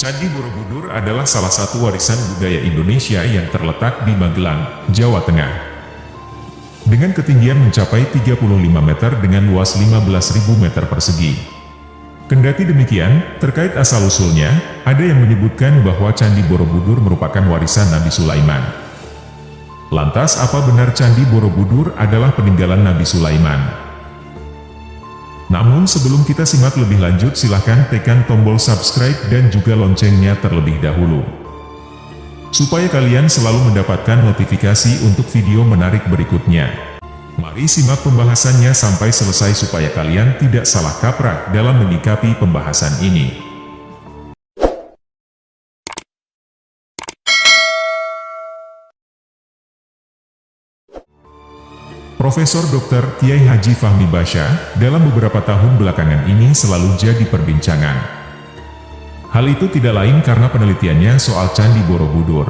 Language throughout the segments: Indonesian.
Candi Borobudur adalah salah satu warisan budaya Indonesia yang terletak di Magelang, Jawa Tengah. Dengan ketinggian mencapai 35 meter dengan luas 15.000 meter persegi. Kendati demikian, terkait asal-usulnya, ada yang menyebutkan bahwa Candi Borobudur merupakan warisan Nabi Sulaiman. Lantas apa benar Candi Borobudur adalah peninggalan Nabi Sulaiman? Namun sebelum kita simak lebih lanjut, silahkan tekan tombol subscribe dan juga loncengnya terlebih dahulu. Supaya kalian selalu mendapatkan notifikasi untuk video menarik berikutnya. Mari simak pembahasannya sampai selesai supaya kalian tidak salah kaprah dalam menyikapi pembahasan ini. Profesor Dr. Kiai Haji Fahmi Basya, dalam beberapa tahun belakangan ini selalu jadi perbincangan. Hal itu tidak lain karena penelitiannya soal Candi Borobudur.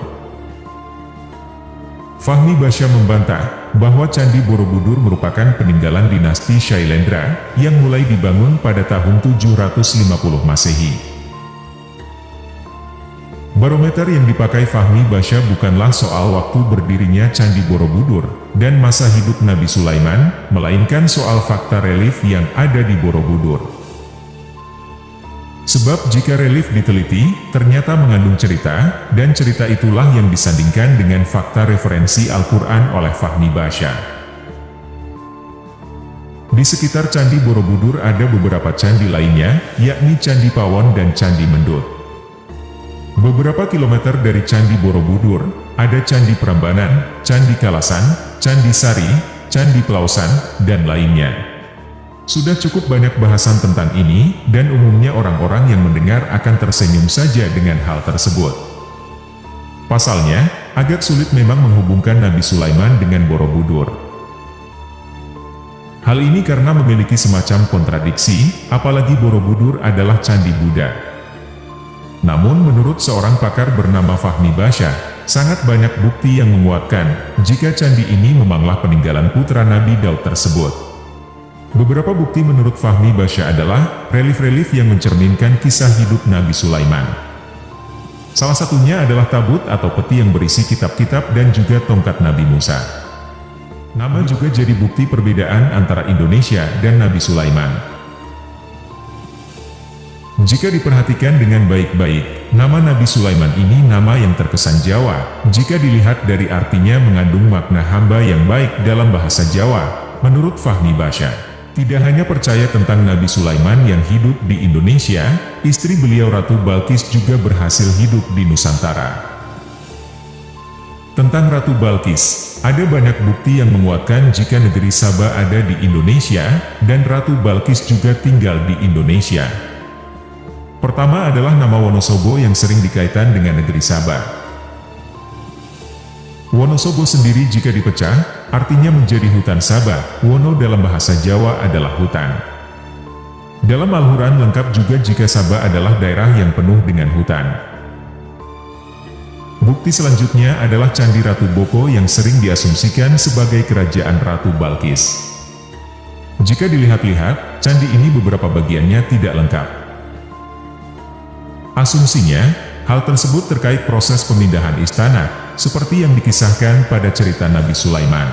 Fahmi Basya membantah bahwa Candi Borobudur merupakan peninggalan dinasti Shailendra yang mulai dibangun pada tahun 750 Masehi. Barometer yang dipakai Fahmi Basya bukanlah soal waktu berdirinya Candi Borobudur dan masa hidup Nabi Sulaiman, melainkan soal fakta relief yang ada di Borobudur. Sebab jika relief diteliti, ternyata mengandung cerita, dan cerita itulah yang disandingkan dengan fakta referensi Al-Quran oleh Fahmi Basya. Di sekitar Candi Borobudur ada beberapa candi lainnya, yakni Candi Pawon dan Candi Mendut. Beberapa kilometer dari Candi Borobudur, ada Candi Prambanan, Candi Kalasan, Candi Sari, Candi Pelausan, dan lainnya. Sudah cukup banyak bahasan tentang ini, dan umumnya orang-orang yang mendengar akan tersenyum saja dengan hal tersebut. Pasalnya, agak sulit memang menghubungkan Nabi Sulaiman dengan Borobudur. Hal ini karena memiliki semacam kontradiksi, apalagi Borobudur adalah Candi Buddha. Namun menurut seorang pakar bernama Fahmi Basya, sangat banyak bukti yang menguatkan jika candi ini memanglah peninggalan putra Nabi Daud tersebut. Beberapa bukti menurut Fahmi Basya adalah relief-relief yang mencerminkan kisah hidup Nabi Sulaiman. Salah satunya adalah tabut atau peti yang berisi kitab-kitab dan juga tongkat Nabi Musa. Nama juga jadi bukti perbedaan antara Indonesia dan Nabi Sulaiman. Jika diperhatikan dengan baik-baik, nama Nabi Sulaiman ini nama yang terkesan Jawa. Jika dilihat dari artinya mengandung makna hamba yang baik dalam bahasa Jawa, menurut Fahmi Basya. Tidak hanya percaya tentang Nabi Sulaiman yang hidup di Indonesia, istri beliau Ratu Balkis juga berhasil hidup di Nusantara. Tentang Ratu Balkis, ada banyak bukti yang menguatkan jika negeri Sabah ada di Indonesia, dan Ratu Balkis juga tinggal di Indonesia. Pertama adalah nama Wonosobo yang sering dikaitkan dengan negeri Sabah. Wonosobo sendiri jika dipecah, artinya menjadi hutan Sabah. Wono dalam bahasa Jawa adalah hutan. Dalam Al-Quran lengkap juga jika Sabah adalah daerah yang penuh dengan hutan. Bukti selanjutnya adalah Candi Ratu Boko yang sering diasumsikan sebagai kerajaan Ratu Balkis. Jika dilihat-lihat, candi ini beberapa bagiannya tidak lengkap. Asumsinya, hal tersebut terkait proses pemindahan istana, seperti yang dikisahkan pada cerita Nabi Sulaiman.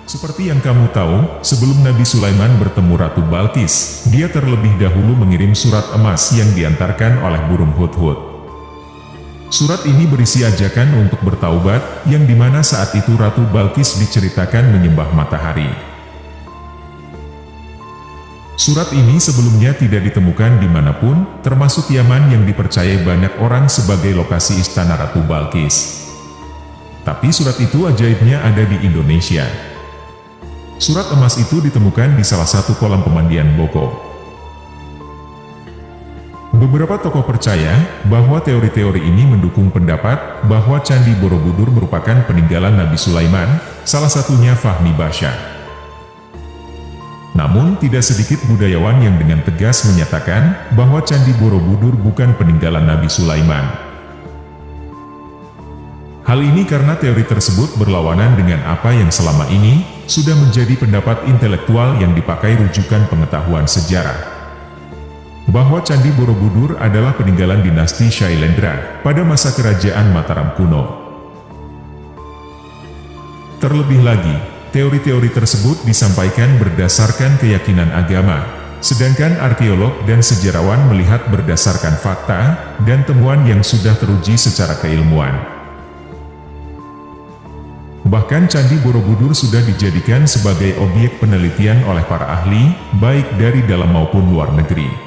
Seperti yang kamu tahu, sebelum Nabi Sulaiman bertemu Ratu Balkis, dia terlebih dahulu mengirim surat emas yang diantarkan oleh burung hudhud. Surat ini berisi ajakan untuk bertaubat, yang dimana saat itu Ratu Balkis diceritakan menyembah matahari. Surat ini sebelumnya tidak ditemukan dimanapun, termasuk Yaman yang dipercayai banyak orang sebagai lokasi istana Ratu Balkis. Tapi surat itu ajaibnya ada di Indonesia. Surat emas itu ditemukan di salah satu kolam pemandian Boko. Beberapa tokoh percaya bahwa teori-teori ini mendukung pendapat bahwa Candi Borobudur merupakan peninggalan Nabi Sulaiman, salah satunya Fahmi Basya. Namun tidak sedikit budayawan yang dengan tegas menyatakan bahwa Candi Borobudur bukan peninggalan Nabi Sulaiman. Hal ini karena teori tersebut berlawanan dengan apa yang selama ini sudah menjadi pendapat intelektual yang dipakai rujukan pengetahuan sejarah. bahwa Candi Borobudur adalah peninggalan dinasti Shailendra pada masa kerajaan Mataram kuno. Terlebih lagi, teori-teori tersebut disampaikan berdasarkan keyakinan agama, sedangkan arkeolog dan sejarawan melihat berdasarkan fakta dan temuan yang sudah teruji secara keilmuan. Bahkan Candi Borobudur sudah dijadikan sebagai objek penelitian oleh para ahli, baik dari dalam maupun luar negeri.